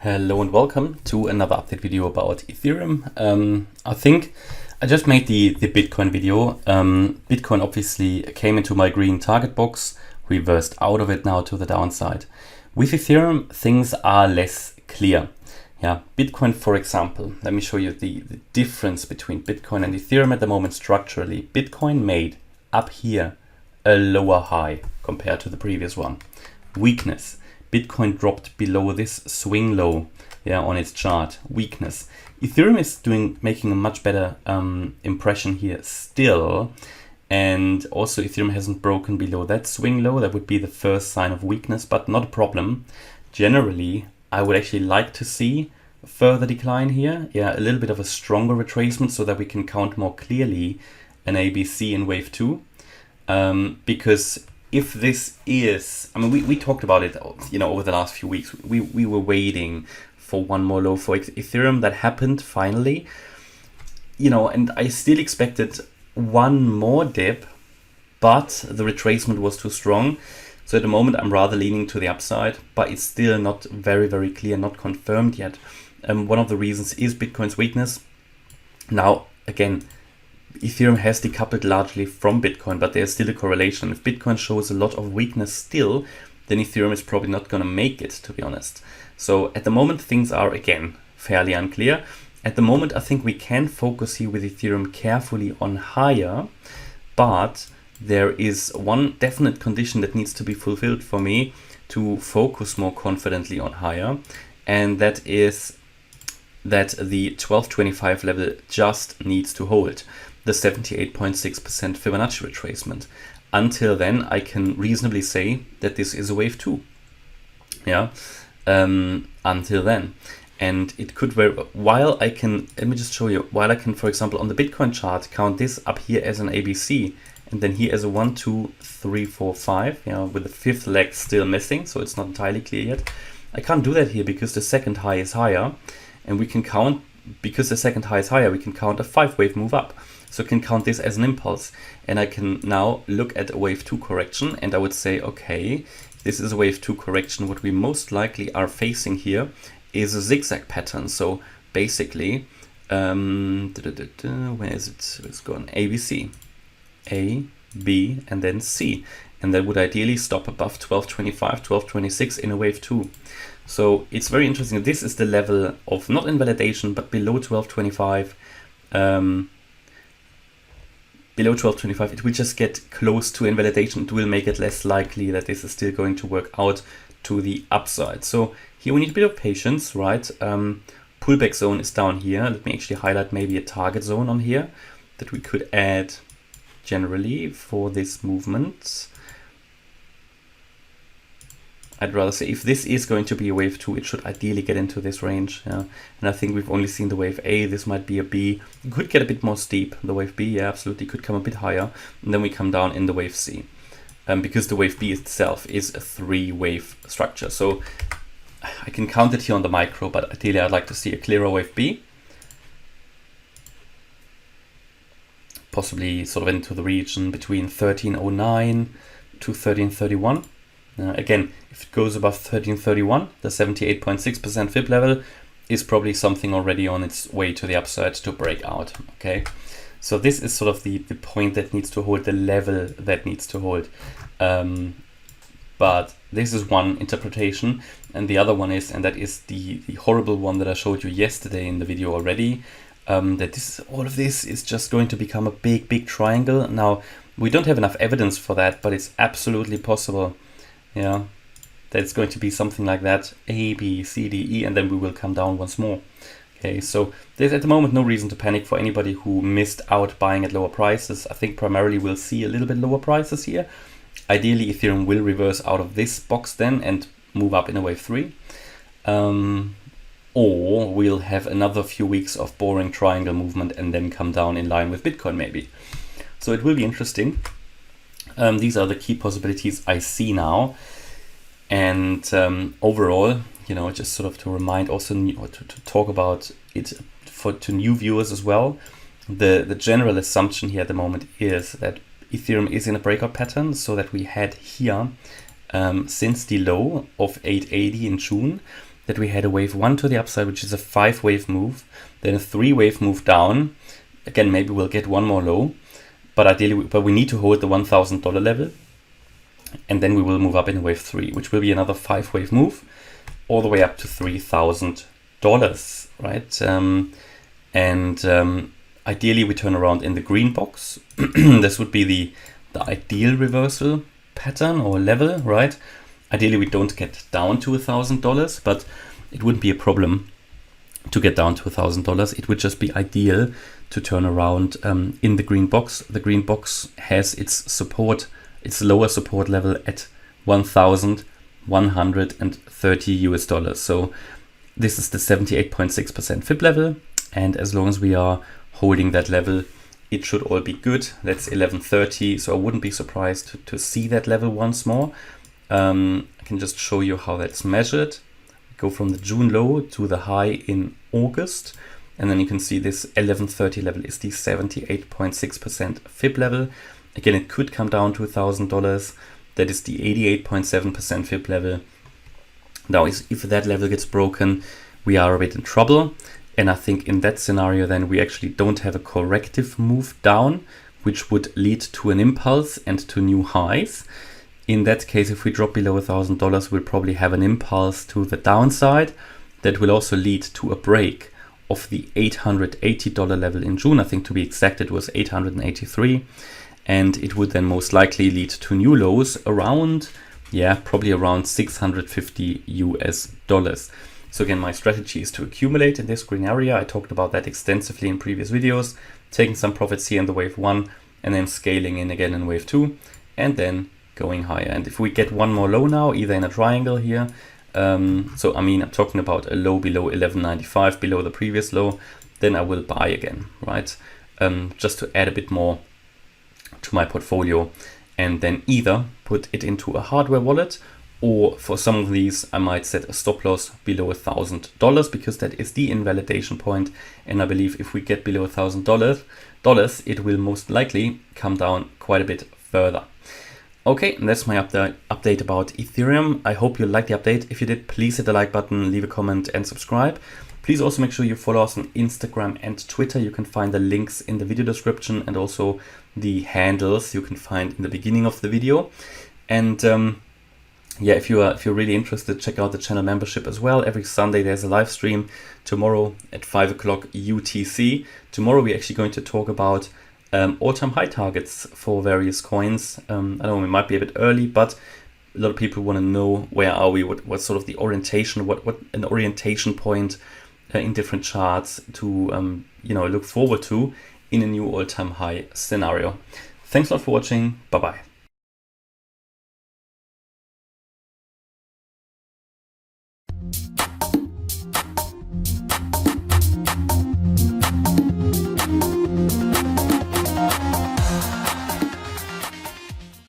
Hello and welcome to another update video about Ethereum. I think I just made the Bitcoin video. Bitcoin obviously came into my green target box, reversed out of it now to the downside. With Ethereum, things are less clear. Yeah, Bitcoin, for example, let me show you the difference between Bitcoin and Ethereum at the moment structurally. Bitcoin made up here a lower high compared to the previous one. Weakness. Bitcoin dropped below this swing low, on its chart. Weakness. Ethereum is making a much better impression here still, and also Ethereum hasn't broken below that swing low. That would be the first sign of weakness, but not a problem. Generally, I would actually like to see a further decline here. Yeah, a little bit of a stronger retracement so that we can count more clearly an ABC in wave 2, because if this is, I mean, we talked about it, over the last few weeks. We were waiting for one more low for Ethereum. That happened finally, and I still expected one more dip, but the retracement was too strong. So at the moment, I'm rather leaning to the upside, but it's still not very, very clear, not confirmed yet. One of the reasons is Bitcoin's weakness. Now, again, Ethereum has decoupled largely from Bitcoin, but there's still a correlation. If Bitcoin shows a lot of weakness still, then Ethereum is probably not going to make it, to be honest. So at the moment, things are, again, fairly unclear. At the moment, I think we can focus here with Ethereum carefully on higher, but there is one definite condition that needs to be fulfilled for me to focus more confidently on higher, and that is that the 1225 level just needs to hold the 78.6% Fibonacci retracement. Until then, I can reasonably say that this is a wave 2. Until then. And it could while I can, let me just show you, while I can, for example, on the Bitcoin chart, count this up here as an ABC, and then here as a 1, 2, 3, 4, 5, with the fifth leg still missing, so it's not entirely clear yet. I can't do that here because the second high is higher, and we can count, because the second high is higher, we can count a 5-wave move up. So I can count this as an impulse, and I can now look at a wave 2 correction, and I would say, okay, this is a wave 2 correction. What we most likely are facing here is a zigzag pattern. So basically, where is it? Let's go on ABC, A, B, and then C, and that would ideally stop above 1225, 1226 in a wave 2. So it's very interesting. This is the level of not invalidation, but below 1225. Below 1225, it will just get close to invalidation. It will make it less likely that this is still going to work out to the upside. So here we need a bit of patience, right? Pullback zone is down here. Let me actually highlight maybe a target zone on here that we could add generally for this movement. I'd rather say if this is going to be a wave 2, it should ideally get into this range. And I think we've only seen the wave A. This might be a B. It could get a bit more steep. The wave B, absolutely, could come a bit higher. And then we come down in the wave C. Because the wave B itself is a 3-wave structure. So I can count it here on the micro, but ideally I'd like to see a clearer wave B. Possibly sort of into the region between 1309 to 1331. Again, if it goes above 1331, the 78.6% Fib level is probably something already on its way to the upside to break out. Okay, so this is sort of the point that needs to hold, the level that needs to hold. But this is one interpretation, and the other one is, and that is the horrible one that I showed you yesterday in the video already, that all of this is just going to become a big triangle. Now, we don't have enough evidence for that, but it's absolutely possible. That it's going to be something like that, A, B, C, D, E, and then we will come down once more. Okay, so there's at the moment no reason to panic for anybody who missed out buying at lower prices. I think primarily we'll see a little bit lower prices here. Ideally, Ethereum will reverse out of this box then and move up in a wave 3. Or we'll have another few weeks of boring triangle movement and then come down in line with Bitcoin maybe. So it will be interesting. These are the key possibilities I see now, and overall, just sort of to remind also to talk about it to new viewers as well. The general assumption here at the moment is that Ethereum is in a breakout pattern, so that we had here since the low of 880 in June, that we had a wave 1 to the upside, which is a 5-wave move, then a 3-wave move down. Again, maybe we'll get one more low, but ideally, we need to hold the $1,000 level, and then we will move up in wave 3, which will be another 5-wave move, all the way up to $3,000, right? Ideally, we turn around in the green box. This would be the ideal reversal pattern or level, right? Ideally, we don't get down to $1,000, but it wouldn't be a problem to get down to $1,000. It would just be ideal to turn around in the green box. The green box has its support, its lower support level at $1,130. So this is the 78.6% fib level. And as long as we are holding that level, it should all be good. That's 1130. So I wouldn't be surprised to see that level once more. I can just show you how that's measured. Go from the June low to the high in August. And then you can see this 1130 level is the 78.6% fib level. Again, it could come down to $1,000. That is the 88.7% fib level. Now, if that level gets broken, we are a bit in trouble. And I think in that scenario, then we actually don't have a corrective move down, which would lead to an impulse and to new highs. In that case, if we drop below $1,000, we'll probably have an impulse to the downside that will also lead to a break of the $880 level in June. I think to be exact, it was 883. And it would then most likely lead to new lows around, probably around $650. So again, my strategy is to accumulate in this green area. I talked about that extensively in previous videos, taking some profits here in the wave 1 and then scaling in again in wave 2 and then going higher. And if we get one more low now, either in a triangle here, so I mean, I'm talking about a low below 1195, below the previous low, then I will buy again, right? Just to add a bit more to my portfolio and then either put it into a hardware wallet, or for some of these, I might set a stop loss below $1,000 because that is the invalidation point. And I believe if we get below $1,000, it will most likely come down quite a bit further. Okay, and that's my update about Ethereum. I hope you liked the update. If you did, please hit the like button, leave a comment and subscribe. Please also make sure you follow us on Instagram and Twitter. You can find the links in the video description and also the handles you can find in the beginning of the video. And if you're really interested, check out the channel membership as well. Every Sunday there's a live stream. Tomorrow at 5 o'clock UTC. Tomorrow we're actually going to talk about all-time high targets for various coins. I know it might be a bit early, but a lot of people want to know where are we, what sort of the orientation, what an orientation point in different charts to look forward to in a new all-time high scenario. Thanks a lot for watching. Bye bye.